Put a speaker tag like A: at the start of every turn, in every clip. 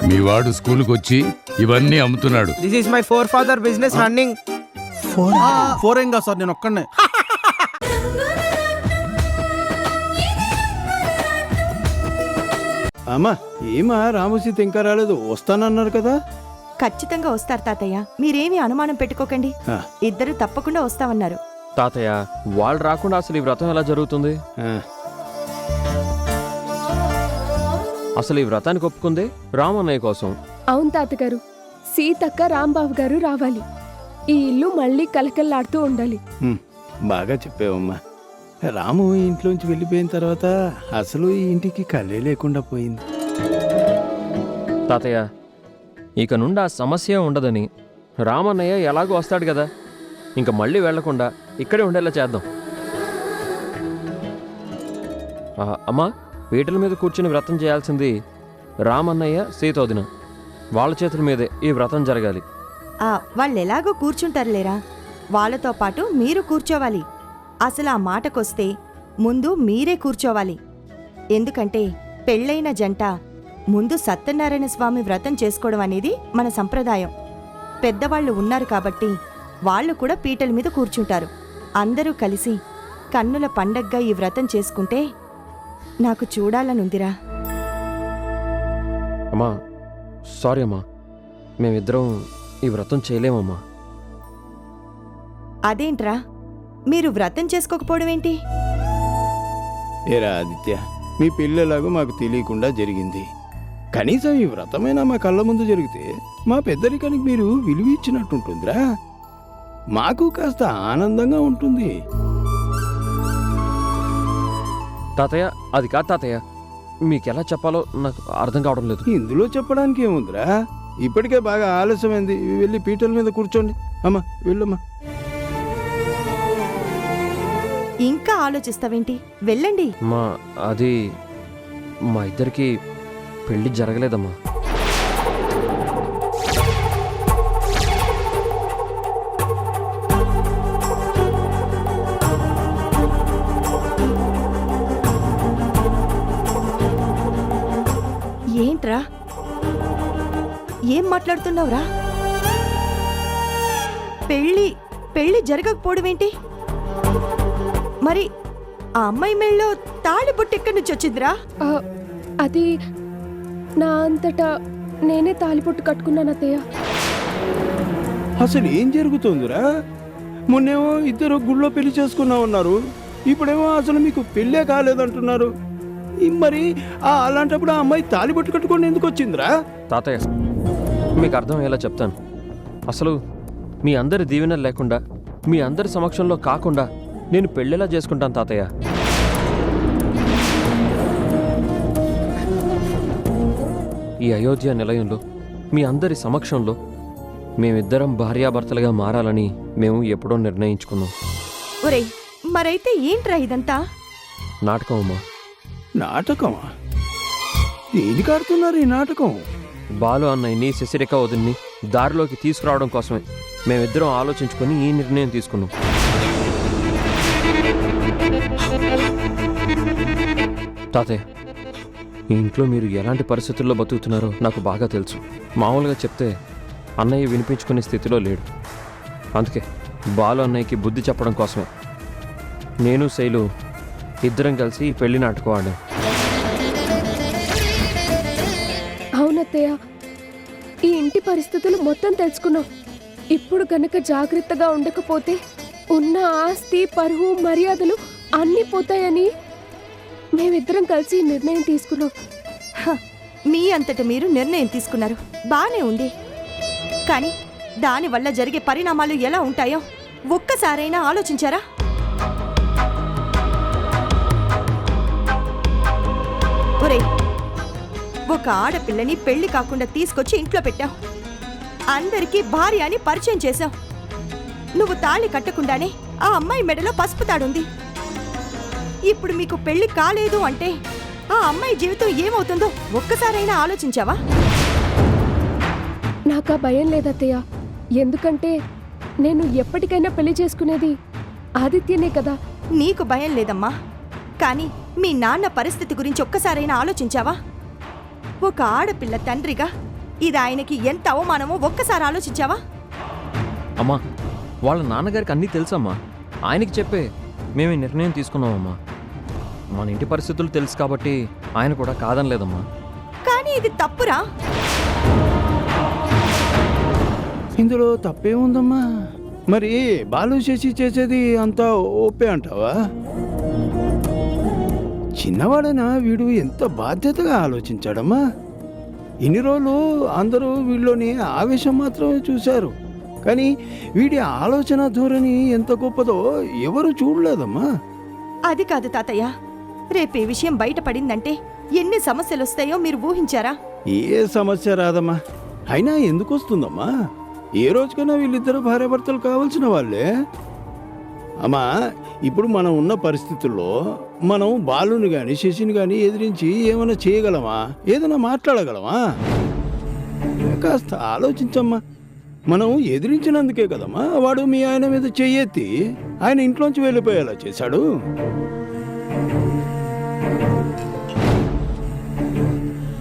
A: మీ వాడు స్కూల్కి వచ్చి ఇవన్నీ అమ్ముతున్నాడు.
B: This is my four father business running.
C: Four ఏం కాదు సార్, నేను ఒక్కడనే.
D: అమ్మా ఏమా రామసీత ఇంకా రాలేదు, వస్తానన్నారు కదా?
E: ఖచ్చితంగా వస్తారు తాతయ్య, మీరేమీ అనుమానం పెట్టుకోకండి. ఇద్దరు తప్పకుండా వస్తామన్నారు.
F: తాతయ్య వాళ్ళు రాకుండా అసలు ఈ వ్రతం ఎలా జరుగుతుంది? అసలు ఈ వ్రతానికి ఒప్పుకుంది రామన్నయ్య కోసం.
G: అవును తాతగారు, సీతక్క రాంబాబు గారు రావాలి. ఈ ఇల్లు మళ్ళీ కలకల్లాడుతూ ఉండాలి.
D: బాగా చెప్పావమ్మా. రాము ఇంట్లోంచి వెళ్ళిపోయిన తర్వాత అసలు ఈ ఇంటికి కళ్ళే లేకుండా పోయింది.
F: తాతయ్య ఇక నుండి ఆ సమస్య ఉండదని రామన్నయ్య ఎలాగో వస్తాడు కదా, ఇంక మళ్ళీ వెళ్లకుండా ఇక్కడే ఉండేలా చేద్దాం. అమ్మా, పీటల మీద కూర్చుని వ్రతం చేయాల్సింది రామన్నయ్య సీతోదిన, వాళ్ళ చేతుల మీదే ఈ వ్రతం జరగాలి.
E: వాళ్ళు ఎలాగో కూర్చుంటారులేరా, వాళ్ళతో పాటు మీరు కూర్చోవాలి. అసలు ఆ మాటకొస్తే ముందు మీరే కూర్చోవాలి. ఎందుకంటే పెళ్ళైన జంట ముందు సత్యనారాయణ స్వామి వ్రతం చేసుకోవడం అనేది మన సంప్రదాయం. పెద్దవాళ్ళు ఉన్నారు కాబట్టి వాళ్ళు కూడా పీటల మీద కూర్చుంటారు. అందరూ కలిసి కన్నుల పండగగా ఈ వ్రతం చేసుకుంటే నాకు చూడాలనుందిరా.
F: అమ్మా సారీ అమ్మా, మేమిద్దరం ఈ వ్రతం చేయలేమమ్మా.
E: అదేంట్రా, మీరు వ్రతం చేసుకోకపోవడం ఏంటి?
D: ఏరా ఆదిత్య, మీ పెళ్ళెలాగో మాకు తెలియకుండా జరిగింది. కనీసం ఈ వ్రతమైనా మా కళ్ళ ముందు జరిగితే మా పెద్దరికానికి మీరు విలువ ఇచ్చినట్టుంటుందిరా, మాకు కాస్త ఆనందంగా ఉంటుంది.
F: తాతయ్య అది కాదు తాతయ్య, మీకెలా చెప్పాలో నాకు అర్థం కావడం లేదు.
D: ఇందులో చెప్పడానికి ఏముందిరా, ఇప్పటికే బాగా ఆలస్యమైంది. వెళ్ళి పీటల మీద కూర్చోండి. అమ్మా వెళ్ళమ్మా.
E: ఇంకా ఆలోచిస్తావేంటి, వెళ్ళండి.
F: అది మా ఇద్దరికి పెళ్లి జరగలేదమ్మా.
E: ఏంట్రా, ఏం మాట్లాడుతున్నావురా? పెళ్లి జరగకపోవడం ఏంటి? మరి ఆ అమ్మాయి మెళ్ళో తాళి బొట్టు ఎక్కడి నుంచి వచ్చిందిరా?
G: అది నా అంతటా నేనే తాలిపొట్టు కట్టుకున్నాను అత్తయ్య.
D: అసలు ఏం జరుగుతుందిరా? మొన్నేమో ఇద్దరు గుళ్ళో పెళ్లి చేసుకున్నా ఉన్నారు, ఇప్పుడేమో అసలు మీకు పెళ్ళే కాలేదంటున్నారు. మరి అలాంటప్పుడు ఆ అమ్మాయి తాళిబొట్టు కట్టుకొని ఎందుకు వచ్చిందిరా?
F: తాతయ్య మీకు అర్థం అయ్యేలా చెప్తాను. అసలు మీ అందరి దీవెనలు లేకుండా, మీ అందరి సమక్షంలో కాకుండా నేను పెళ్ళేలా చేసుకుంటాను తాతయ్య. ఈ అయోధ్య నిలయంలో మీ అందరి సమక్షంలో మేమిద్దరం భార్యాభర్తలుగా మారాలని మేము ఎప్పుడో నిర్ణయించుకున్నాం.
E: ఒరేయ్, మరైతే ఏంట్రా ఇదంతా?
F: నాటకం అమ్మా.
D: నాటకమా? దేనికి ఆడుతున్నారు ఈ నాటకం?
F: బాలు అన్నయ్యని శశిరేఖ వదిన్ని దారిలోకి తీసుకురావడం కోసమే మేమిద్దరం ఆలోచించుకొని ఈ నిర్ణయం తీసుకున్నాం. తాతయ్య, ఈ ఇంట్లో మీరు ఎలాంటి పరిస్థితుల్లో బతుకుతున్నారో నాకు బాగా తెలుసు. మామూలుగా చెప్తే అన్నయ్య వినిపించుకునే స్థితిలో లేడు. అందుకే బాలు అన్నయ్యకి బుద్ధి చెప్పడం కోసమే నేను శైలు ఇద్దరం కలిసి ఈ పెళ్లి నాటకం ఆడాం.
G: అవునత్తయ్య, ఈ ఇంటి పరిస్థితులు మొత్తం తెలుసుకున్నాం. ఇప్పుడు గనక జాగ్రత్తగా ఉండకపోతే ఉన్న ఆస్తి, పరువు, మర్యాదలు అన్నీ పోతాయని మేమిద్దరం కలిసి నిర్ణయం తీసుకున్నాం.
E: మీ అంతట మీరు నిర్ణయం తీసుకున్నారు, బానే ఉంది. కానీ దానివల్ల జరిగే పరిణామాలు ఎలా ఉంటాయో ఒక్కసారైనా ఆలోచించారా? ఒరేయ్, ఒక ఆడపిల్లని పెళ్లి కాకుండా తీసుకొచ్చి ఇంట్లో పెట్టావు. అందరికీ భార్య అని పరిచయం చేశావు. నువ్వు తాళి కట్టకుండానే ఆ అమ్మాయి మెడలో పసుపు తాడుంది. ఇప్పుడు మీకు పెళ్లి కాలేదు అంటే ఆ అమ్మాయి జీవితం ఏమవుతుందో ఒక్కసారైనా ఆలోచించావా?
G: నాకా భయం లేదత్తయ్య, ఎందుకంటే నేను ఎప్పటికైనా పెళ్లి చేసుకునేది ఆదిత్యనే కదా.
E: నీకు భయం లేదమ్మా, కానీ మీ నాన్న పరిస్థితి గురించి ఒక్కసారైనా ఆలోచించావా? ఒక ఆడపిల్ల తండ్రిగా ఇది ఆయనకి ఎంత అవమానమో ఒక్కసారి ఆలోచించావా?
F: అమ్మా వాళ్ళ నాన్నగారికి అన్నీ తెలుసమ్మా. ఆయనకి చెప్పే మేము ఈ నిర్ణయం తీసుకున్నామమ్మా. మన ఇంటి పరిస్థితులు తెలుసు కాబట్టి ఆయన కూడా కాదనలేదమ్మా.
E: కానీ ఇది తప్పురా.
D: ఇందులో తప్పేముందమ్మా? మరి బాలు చేసి చేసేది అంతా ఓపే అంటావా? చిన్నవాడైనా వీడు ఎంత బాధ్యతగా ఆలోచించాడమ్మా. ఇన్ని రోజులు అందరూ వీళ్ళలోని ఆవేశం మాత్రమే చూశారు, కానీ వీడి ఆలోచన ధోరణి ఎంత గొప్పదో ఎవరు చూడలేదమ్మా.
E: అది కాదు తాతయ్య, రేపు ఈ విషయం బయటపడిందంటే ఎన్ని సమస్యలు వస్తాయో మీరు ఊహించారా?
D: ఏ సమస్య రాదమ్మా. అయినా ఎందుకు వస్తుందమ్మా? ఏ రోజుకైనా వీళ్ళిద్దరు భార్యాభర్తలు కావాల్సిన వాళ్ళే. అమ్మా, ఇప్పుడు మనం ఉన్న పరిస్థితుల్లో మనం బాలుని కానీ శశిని కానీ ఎదిరించి ఏమైనా చేయగలమా? ఏదైనా మాట్లాడగలమా? కాస్త ఆలోచించమ్మా. మనం ఎదిరించినందుకే కదమ్మా వాడు మీ ఆయన మీద చెయ్యెత్తి ఆయన ఇంట్లోంచి వెళ్ళిపోయేలా చేశాడు.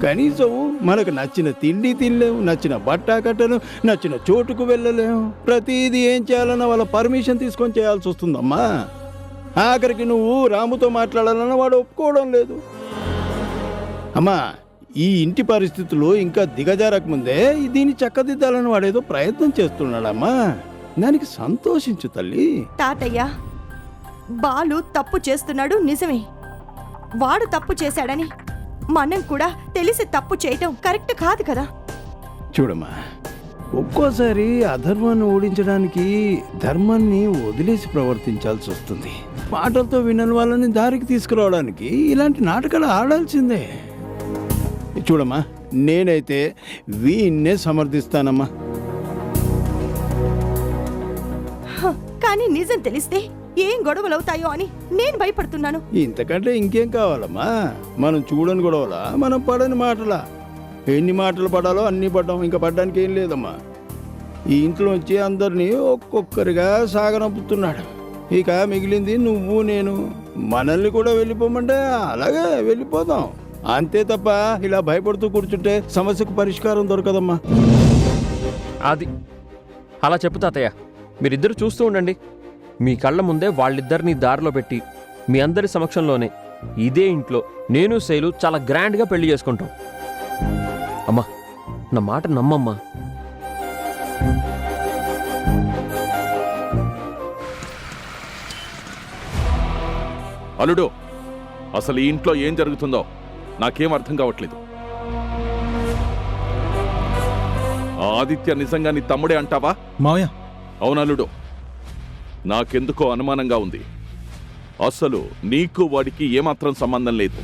D: కనీసం మనకు నచ్చిన తిండి తినలేము, నచ్చిన బట్ట కట్టలేము, నచ్చిన చోటుకు వెళ్ళలేము. ప్రతిదీ ఏం చేయాలన్నా వాళ్ళ పర్మిషన్ తీసుకొని చేయాల్సి వస్తుందమ్మా. ఆఖరికి నువ్వు రాముతో మాట్లాడాలన్నా వాడు ఒప్పుకోవడం లేదు. అమ్మా, ఈ ఇంటి పరిస్థితులు ఇంకా దిగజారకముందే దీన్ని చక్కదిద్దాలని వాడేదో ప్రయత్నం చేస్తున్నాడమ్మా. దానికి సంతోషించు తల్లి.
E: తాతయ్య, బాలు తప్పు చేస్తున్నాడు నిజమే. వాడు తప్పు చేశాడని మనం కూడా తెలిసి తప్పు చేయటం కరెక్ట్ కాదు కదా.
D: చూడమ్మా, ఒక్కోసారి అధర్మాన్ని ఓడించడానికి ధర్మాన్ని వదిలేసి ప్రవర్తించాల్సి వస్తుంది. మాటలతో వినని వాళ్ళని దారికి తీసుకురావడానికి ఇలాంటి నాటకాలు ఆడాల్సిందే. చూడమ్మా, నేనైతే వీన్నే సమర్థిస్తానమ్మా.
E: కానీ నిజం తెలిస్తే ఏం గొడవలు అవుతాయో అని నేను భయపడుతున్నాను.
D: ఇంతకంటే ఇంకేం కావాలమ్మా? మనం చూడని గొడవలా, మనం పడని మాటలా? ఎన్ని మాటలు పడాలో అన్నీ పడ్డాం, ఇంకా పడ్డానికి ఏం లేదమ్మా. ఈ ఇంట్లోంచి అందరినీ ఒక్కొక్కరిగా సాగనంపుతున్నాడు. ఇక మిగిలింది నువ్వు నేను. మనల్ని కూడా వెళ్ళిపోమంటే అలాగే వెళ్ళిపోదాం, అంతే తప్ప ఇలా భయపడుతూ కూర్చుంటే సమస్యకు పరిష్కారం దొరకదమ్మా.
F: అది అలా చెప్పు తాతయ్య. మీరిద్దరు చూస్తూ ఉండండి. మీ కళ్ళ ముందే వాళ్ళిద్దరినీ దారిలో పెట్టి మీ అందరి సమక్షంలోనే ఇదే ఇంట్లో నేను శైలు చాలా గ్రాండ్గా పెళ్లి చేసుకుంటాం. అమ్మా, నా మాట నమ్మమ్మా.
H: అల్లుడు, అసలు ఈ ఇంట్లో ఏం జరుగుతుందో నాకేం అర్థం కావట్లేదు. ఆదిత్య నిజంగా నీ తమ్ముడే అంటావా?
C: మావయ్య,
H: అవునల్లుడు, నాకెందుకో అనుమానంగా ఉంది. అసలు నీకు వాడికి ఏమాత్రం సంబంధం లేదు.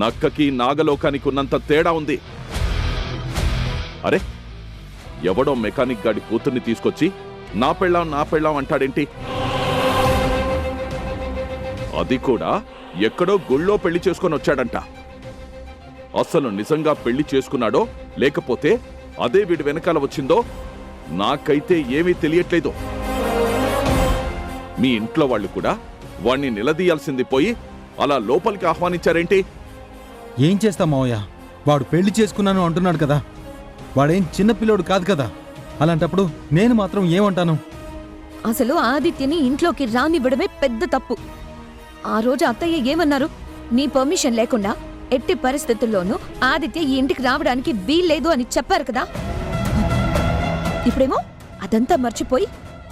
H: నక్కకి నాగలోకానికి ఉన్నంత తేడా ఉంది. అరే, ఎవడో మెకానిక్ గాడి కూతుర్ని తీసుకొచ్చి నా పెళ్ళాం అంటాడేంటి? అది కూడా ఎక్కడో గుళ్ళో పెళ్లి చేసుకొని వచ్చాడంట. అసలు నిజంగా పెళ్లి చేసుకున్నాడో లేకపోతే అదే వీడి వెనకాల వచ్చిందో నాకైతే ఏమీ తెలియట్లేదు. మీ ఇంట్లో వాళ్ళు కూడా వాణ్ణి నిలదీయాల్సింది పోయి అలా లోపలికి ఆహ్వానించారేంటి?
C: ఏం చేస్తాం మావయ్య? వాడు పెళ్లి చేసుకున్నాను అంటున్నాడు కదా. వాడేం చిన్నపిల్లోడు కాదు కదా. అలాంటప్పుడు నేను మాత్రం ఏమంటాను?
I: అసలు ఆదిత్యని ఇంట్లోకి రానివ్వడమే పెద్ద తప్పు. ఆ రోజు అత్తయ్య ఏమన్నారు? నీ పర్మిషన్ లేకుండా ఎట్టి పరిస్థితుల్లోనూ ఆదిత్య ఈ ఇంటికి రావడానికి వీల్లేదు అని చెప్పారు కదా. ఇప్పుడేమో అదంతా మర్చిపోయి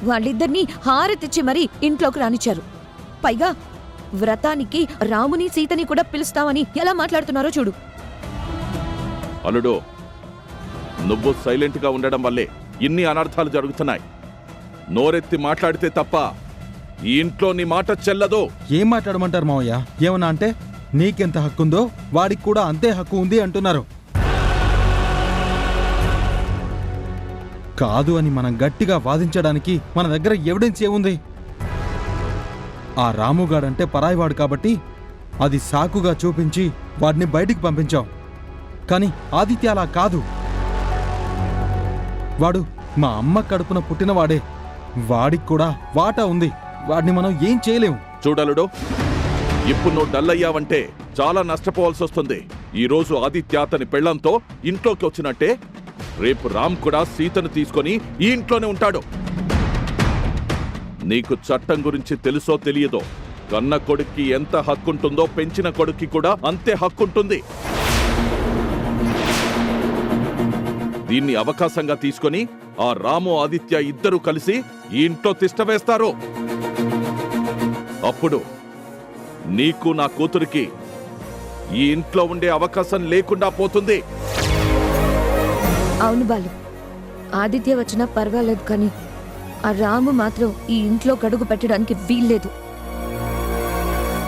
I: వాళ్ళిద్దరినీ హారతిచ్చి మరీ ఇంట్లోకి రానిచ్చారు. పైగా వ్రతానికి రాముని సీతని కూడా పిలుస్తామని ఎలా మాట్లాడుతున్నారో చూడు.
H: అల్లుడు, నువ్వు సైలెంట్ గా ఉండడం వల్లే ఇన్ని అనర్థాలు జరుగుతున్నాయి. నోరెత్తి మాట్లాడితే తప్ప ఈ ఇంట్లో నీ మాట చెల్లదు.
C: ఏం మాట్లాడమంటారు మావయ్య? ఏమన్నా అంటే నీకెంత హక్కుందో వాడికి కూడా అంతే హక్కు ఉంది అంటున్నారు. కాదు అని మనం గట్టిగా వాదించడానికి మన దగ్గర ఎవిడెన్స్ ఏముంది? ఆ రాముగాడంటే పరాయివాడు కాబట్టి అది సాకుగా చూపించి వాడిని బయటికి పంపించాం. కానీ ఆదిత్య అలా కాదు. వాడు మా అమ్మ కడుపున పుట్టినవాడే. వాడికి కూడా వాటా ఉంది. వాడిని మనం ఏం చేయలేము.
H: చూడలుడు, ఇప్పుడు నువ్వు డల్ అయ్యావంటే చాలా నష్టపోవాల్సి వస్తుంది. ఈ రోజు ఆదిత్య అతని పెళ్లంతో ఇంట్లోకి వచ్చినట్టే రేపు రామ్ కూడా సీతను తీసుకొని ఈ ఇంట్లోనే ఉంటాడు. నీకు చట్టం గురించి తెలుసో తెలియదో, కన్న కొడుక్కి ఎంత హక్కుంటుందో పెంచిన కొడుక్కి కూడా అంతే హక్కుంటుంది. దీన్ని అవకాశంగా తీసుకొని ఆ రాము ఆదిత్య ఇద్దరూ కలిసి ఈ ఇంట్లో తిష్టవేస్తారు. అప్పుడు నీకు నా కూతురికి ఈ ఇంట్లో ఉండే అవకాశం లేకుండా పోతుంది.
I: అవును బాలు, ఆదిత్య వచ్చినా పర్వాలేదు, కానీ ఆ రాము మాత్రం ఈ ఇంట్లో గడుగు పెట్టడానికి వీల్లేదు.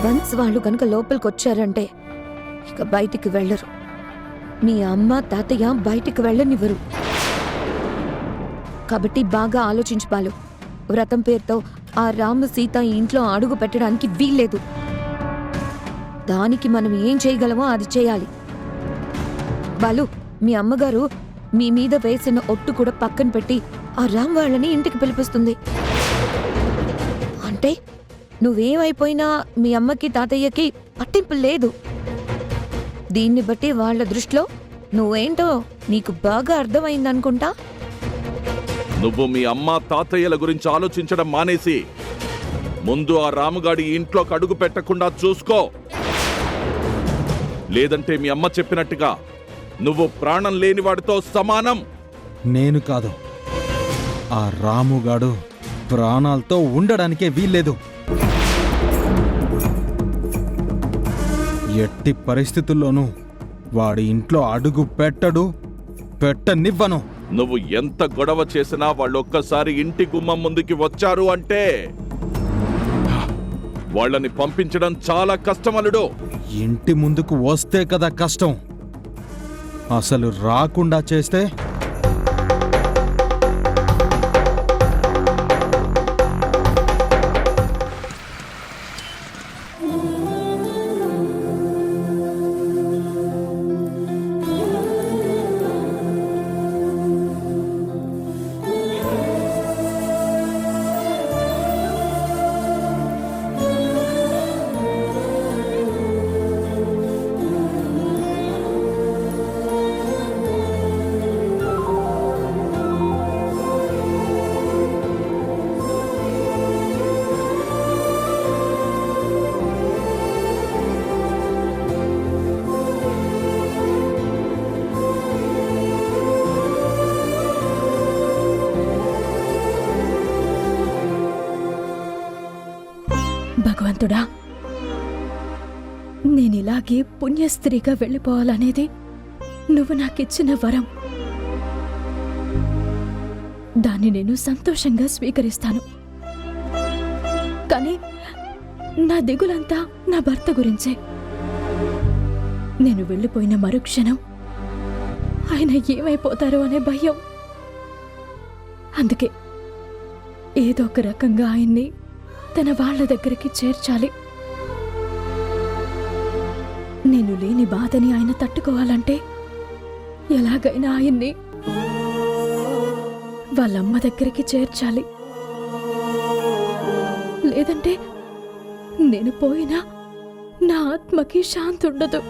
I: వన్స్ వాళ్ళు కనుక లోపలికొచ్చారంటే ఇక బయటికి వెళ్ళరు. మీ అమ్మ తాతయ్య బయటికి వెళ్ళనివ్వరు. కాబట్టి బాగా ఆలోచించు బాలు. వ్రతం పేరుతో ఆ రాము సీత ఈ ఇంట్లో అడుగు పెట్టడానికి వీల్లేదు. దానికి మనం ఏం చేయగలమో అది చేయాలి. బాలు, మీ అమ్మగారు మీ మీద వేసిన ఒట్టు కూడా పక్కన పెట్టి ఆ రామ్ వాళ్ళని ఇంటికి పిలిపిస్తుంది. అంటే నువ్వేమైపోయినా మీ అమ్మకి తాతయ్యకి పట్టింపు లేదు. దీన్ని బట్టి వాళ్ళ దృష్టిలో నువ్వేంటో నీకు బాగా అర్థమైందనుకుంటా.
H: నువ్వు మీ అమ్మ తాతయ్యల గురించి ఆలోచించడం మానేసి ముందు ఆ రాముగాడి ఇంట్లోకి అడుగు పెట్టకుండా చూసుకో. లేదంటే మీ అమ్మ చెప్పినట్టుగా నువ్వు ప్రాణం లేని వాడితో సమానం.
C: నేను కాదు, ఆ రాముగాడు ప్రాణాలతో ఉండడానికే వీల్లేదు. ఎట్టి పరిస్థితుల్లోనూ వాడి ఇంట్లో అడుగు పెట్టనివ్వను.
H: నువ్వు ఎంత గొడవ చేసినా వాళ్ళొక్కసారి ఇంటి గుమ్మం ముందుకి వచ్చారు అంటే వాళ్ళని పంపించడం చాలా కష్టం అల్లుడు.
C: ఇంటి ముందుకు వస్తే కదా కష్టం, అసలు రాకుండా చేస్తే
J: భగవంతుడా, నేనిలాగే పుణ్యస్త్రీగా వెళ్ళిపోవాలనేది నువ్వు నాకిచ్చిన వరం. దాన్ని నేను సంతోషంగా స్వీకరిస్తాను. కానీ నా దిగులంతా నా భర్త గురించే. నేను వెళ్ళిపోయిన మరుక్షణం ఆయన ఏమైపోతారో అనే భయం. అందుకే ఏదో ఒక రకంగా ఆయన్ని తన వాళ్ళ దగ్గరికి చేర్చాలి. నేను లేని బాధని ఆయన తట్టుకోవాలంటే ఎలాగైనా ఆయన్ని వాళ్ళమ్మ దగ్గరికి చేర్చాలి. లేదంటే నేను పోయినా నా ఆత్మకి శాంతి ఉండదు.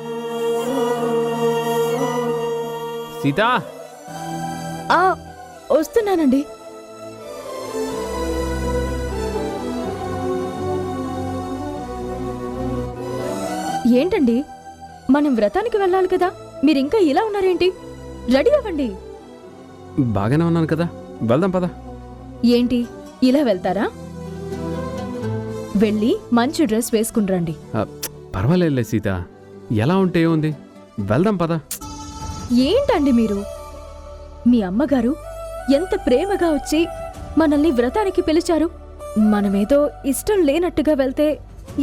B: సీతా,
J: వస్తున్నానండి. ఏంటండి, మనం వ్రతానికి వెళ్ళాలి కదా, మీరింకా ఇలా ఉన్నారేంటి? రెడీ అవ్వండి.
F: బాగానే ఉన్నాను కదా, వెళ్దాం పద.
J: ఏంటి ఇలా వెళ్తారా? వెళ్ళి మంచి డ్రెస్ వేసుకుని
F: పర్వాలేదులే సీత, ఎలా ఉంటే ఉంది, వెళ్దాం పద.
J: ఏంటండి మీరు? మీ అమ్మగారు ఎంత ప్రేమగా వచ్చి మనల్ని వ్రతానికి పిలిచారు. మనమేదో ఇష్టం లేనట్టుగా వెళ్తే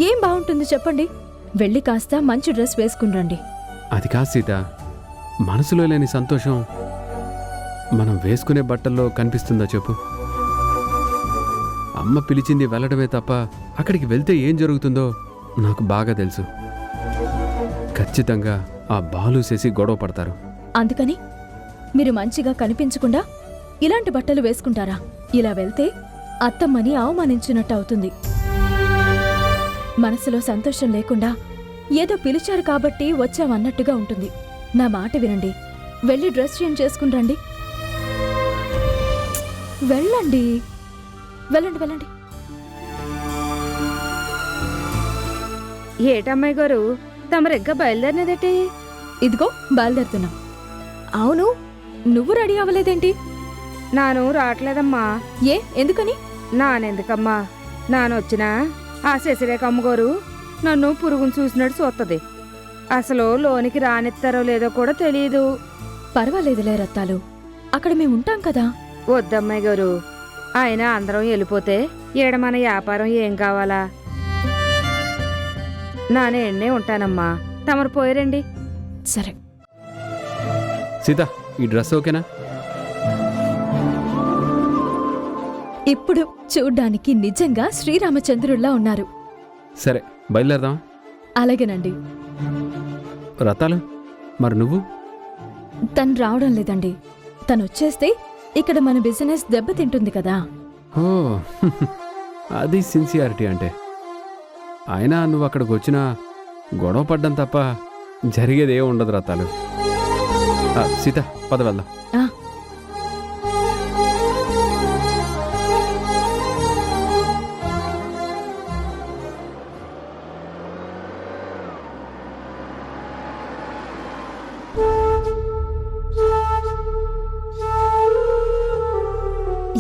J: ఏం బాగుంటుంది చెప్పండి? వెళ్ళి కాస్త మంచి డ్రెస్ వేసుకుని
F: అది కాదు సీత, మనసులో లేని సంతోషం మనం వేసుకునే బట్టల్లో కనిపిస్తుందా చెప్పు? అమ్మ పిలిచింది వెళ్ళడమే తప్ప అక్కడికి వెళ్తే ఏం జరుగుతుందో నాకు బాగా తెలుసు. ఖచ్చితంగా ఆ బాలు చేసి గొడవ పడతారు.
J: అందుకని మీరు మంచిగా కనిపించకుండా ఇలాంటి బట్టలు వేసుకుంటారా? ఇలా వెళ్తే అత్తమ్మని అవమానించినట్టు అవుతుంది. మనసులో సంతోషం లేకుండా ఏదో పిలిచారు కాబట్టి వచ్చామన్నట్టుగా ఉంటుంది. నా మాట వినండి, వెళ్ళి డ్రెస్ చేంజ్ చేసుకుని రండి. వెళ్ళండి, వెళ్ళండి, వెళ్ళండి.
G: ఏటమ్మాయి గారు తమరింకా బయలుదేరినదేటి?
J: ఇదిగో బయలుదేరుతున్నాం. అవును, నువ్వు రెడీ అవ్వలేదేంటి?
G: నాను రావట్లేదమ్మా.
J: ఏ, ఎందుకని?
G: నానెందుకమ్మా, నానొచ్చినా ఆ శశిరేఖమ్మ గారు నన్ను పురుగును చూసినట్టు చూస్తుంది. అసలు లోనికి రానిస్తారో లేదో కూడా తెలియదు.
J: పర్వాలేదులే రత్తాలు, అక్కడ మేము ఉంటాం కదా.
G: వద్దమ్మాయి గారు, ఆయన అందరం వెళ్ళిపోతే ఈడ మన వ్యాపారం ఏం కావాలా? నానే ఎన్నే ఉంటానమ్మా, తమరు పోయిరండి.
J: సరే.
B: సీత, ఈ డ్రెస్ ఓకేనా?
J: ఇప్పుడు చూడ్డానికి నిజంగా శ్రీరామచంద్రుల్లా ఉన్నారు.
B: సరే, బయలుదేరదాం.
J: అలాగేనండి.
B: రతాలు, మరి నువ్వు?
J: తను రావడం లేదండి. తను వచ్చేస్తే ఇక్కడ మన బిజినెస్ దెబ్బతింటుంది కదా.
B: ఓ, అది సిన్సియారిటీ అంటే. అయినా నువ్వు అక్కడికి వచ్చినా గొడవ పడ్డం తప్ప జరిగేదే ఉండదు రతాలు. సీత, పద వెళ్దాం.
J: ఆ,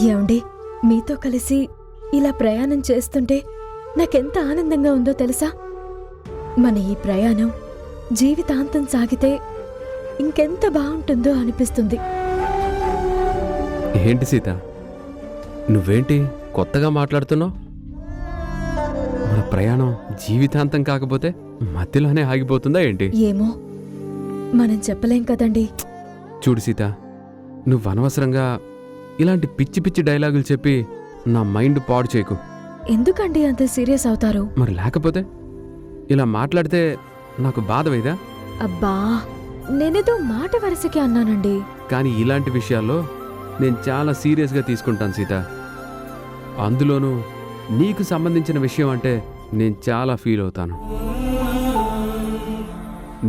J: ఏమండి, మీతో కలిసి ఇలా ప్రయాణం చేస్తుంటే నాకెంత ఆనందంగా ఉందో తెలుసా? మన ఈ ప్రయాణం జీవితాంతం సాగితే ఇంకెంత బాగుంటుందో అనిపిస్తుంది.
B: ఏంటి సీత, నువ్వేంటి కొత్తగా మాట్లాడుతున్నావు? మన ప్రయాణం జీవితాంతం కాకపోతే మధ్యలోనే ఆగిపోతుందా ఏంటి?
J: ఏమో, మనం చెప్పలేం కదండి.
B: చూడు సీత, నువ్వు అనవసరంగా ఇలాంటి పిచ్చి పిచ్చి డైలాగులు చెప్పి నా మైండ్ పాడు చేయకు.
J: ఎందుకండి అంత సీరియస్ అవుతారు?
B: మరి లేకపోతే ఇలా మాట్లాడితే నాకు బాధవేదా?
J: అబ్బా, నేనేదో మాట వరుసకి అన్నానండి.
B: కానీ ఇలాంటి విషయాల్లో నేను చాలా సీరియస్గా తీసుకుంటాను సీత. అందులోనూ నీకు సంబంధించిన విషయం అంటే నేను చాలా ఫీల్ అవుతాను.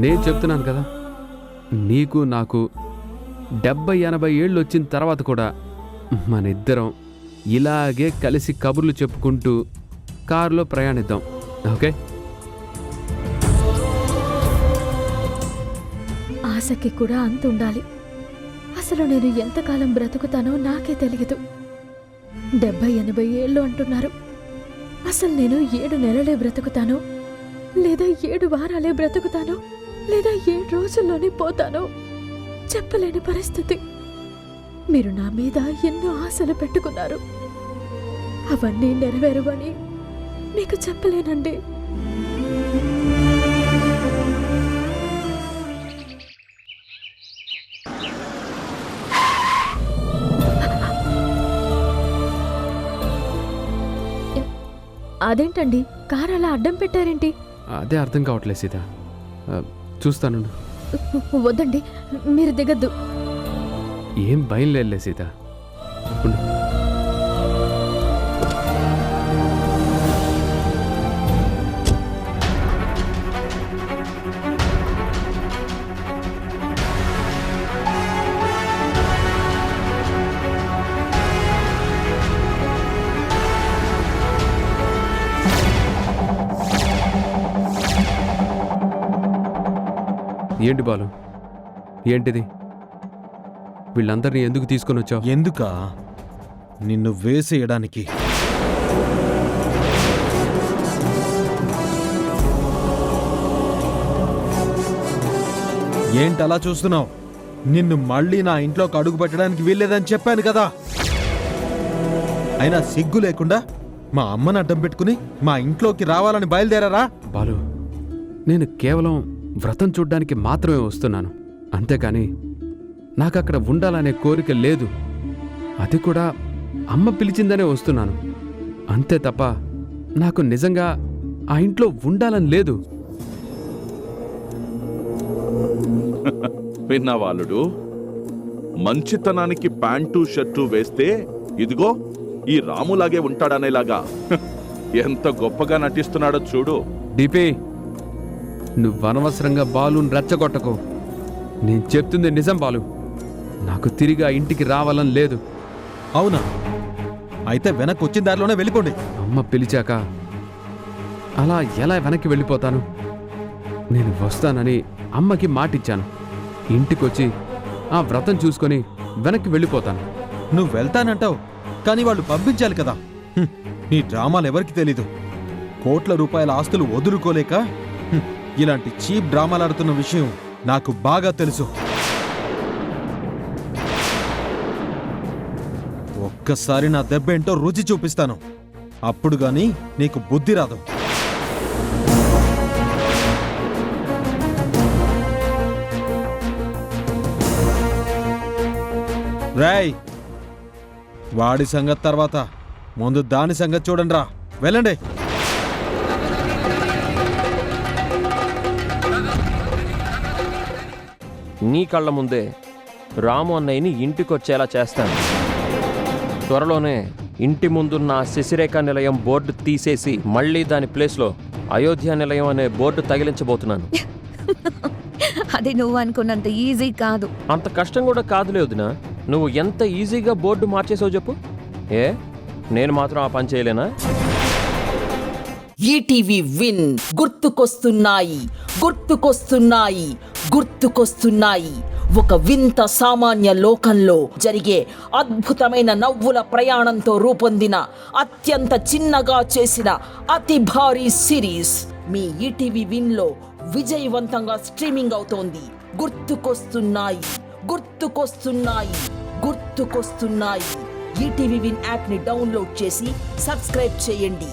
B: నేను చెప్తున్నాను కదా, నీకు నాకు 70-80 ఏళ్ళు వచ్చిన తర్వాత కూడా మన ఇద్దరం ఇలాగే కలిసి కబుర్లు చెప్పుకుంటూ కారులో ప్రయాణిద్దాం, ఓకే?
J: ఆశకి కూడా అంత ఉండాలి. అసలు నేను ఎంతకాలం బ్రతుకుతానో నాకే తెలియదు. 70-80 ఏళ్ళు అంటున్నారు. అసలు నేను 7 నెలలే బ్రతుకుతానో, లేదా 7 వారాలే బ్రతుకుతానో, లేదా 7 రోజుల్లోనే పోతానో చెప్పలేని పరిస్థితి. మీరు నా మీద ఎన్నో ఆశలు పెట్టుకున్నారు. అవన్నీ నెరవేరువని మీకు చెప్పలేనండి. అదేంటండి, కారు అలా అడ్డం పెట్టారేంటి?
B: అదే అర్థం కావట్లేదు సీత. చూస్తాను.
J: వద్దండి, మీరు దిగద్దు.
B: ఏం భయం లేదులే సీత. ఉండు. ఏంటి బాలు, ఏంటిది? వీళ్ళందరినీ ఎందుకు తీసుకొని వచ్చావు?
C: ఎందుకా? నిన్ను వేసేయడానికి. ఏంటలా చూస్తున్నావు? నిన్ను మళ్ళీ నా ఇంట్లోకి అడుగు పెట్టడానికి వీల్లేదని చెప్పాను కదా. అయినా సిగ్గు లేకుండా మా అమ్మని అడ్డం పెట్టుకుని మా ఇంట్లోకి రావాలని బయలుదేరారా?
B: బాలు, నేను కేవలం వ్రతం చూడ్డానికి మాత్రమే వస్తున్నాను, అంతేకాని నాకక్కడ ఉండాలనే కోరిక లేదు. అది కూడా అమ్మ పిలిచిందనే వస్తున్నాను, అంతే తప్ప నాకు నిజంగా ఆ ఇంట్లో ఉండాలని లేదు.
H: విన్నా వాళ్ళుడు, మంచితనానికి ప్యాంటు షర్టు వేస్తే ఇదిగో ఈ రాములాగే ఉంటాడనేలాగా ఎంత గొప్పగా నటిస్తున్నాడో చూడు.
B: డిపి, నువ్వు అనవసరంగా బాలుని రెచ్చగొట్టకు. నేను చెప్తుంది నిజం బాలు. నాకు తిరిగి ఆ ఇంటికి రావాలని లేదు.
C: అవునా? అయితే వెనక్కి వచ్చిన దారిలోనే వెళ్ళిపోండి.
B: అమ్మ పిలిచాక అలా ఎలా వెనక్కి వెళ్ళిపోతాను? నేను వస్తానని అమ్మకి మాటిచ్చాను. ఇంటికొచ్చి ఆ వ్రతం చూసుకొని వెనక్కి వెళ్ళిపోతాను.
C: నువ్వు వెళ్తానంటావు, కానీ వాళ్ళు పంపించాలి కదా. నీ డ్రామాలు ఎవరికి తెలీదు. కోట్ల రూపాయల ఆస్తులు వదులుకోలేక ఇలాంటి చీప్ డ్రామాలు ఆడుతున్న విషయం నాకు బాగా తెలుసు. ఒక్కసారి నా దెబ్బేంటో రుచి చూపిస్తాను. అప్పుడు గాని నీకు బుద్ధి రాదు. రేయ్, వాడి సంగతి తర్వాత, ముందు దాని సంగతి చూడండి రా. వెళ్ళండి.
F: నీ కళ్ళ ముందే రాము అన్నయ్యని ఇంటికొచ్చేలా చేస్తాను. త్వరలోనే ఇంటి ముందున్న శశిరేఖ నిలయం బోర్డు తీసేసి మళ్ళీ దాని ప్లేస్లో అయోధ్య నిలయం అనే బోర్డు తగిలించబోతున్నాను.
I: అది నువ్వు అనుకున్నంత ఈజీ కాదు.
F: అంత కష్టం కూడా కాదులే వదినా. నువ్వు ఎంత ఈజీగా బోర్డు మార్చేసావు చెప్పు. ఏ నేను మాత్రం ఆ పని చేయలేనా?
K: ఈటీవీ విన్ గుర్తుకొస్తున్నాయి, గుర్తుకొస్తున్నాయి, గుర్తుకొస్తున్నాయి. ఒక వింత సామాన్య లోకంలో జరిగే అద్భుతమైన నవ్వుల ప్రయాణంతో రూపొందిన అత్యంత చిన్నగా చేసిన అతి భారీ సిరీస్ మీ ఈటీవీ విన్లో విజయవంతంగా స్ట్రీమింగ్ అవుతోంది. గుర్తుకొస్తున్నాయి, గుర్తుకొస్తున్నాయి, గుర్తుకొస్తున్నాయి. ఈటీవీ విన్ యాప్ని డౌన్లోడ్ చేసి సబ్స్క్రైబ్ చేయండి.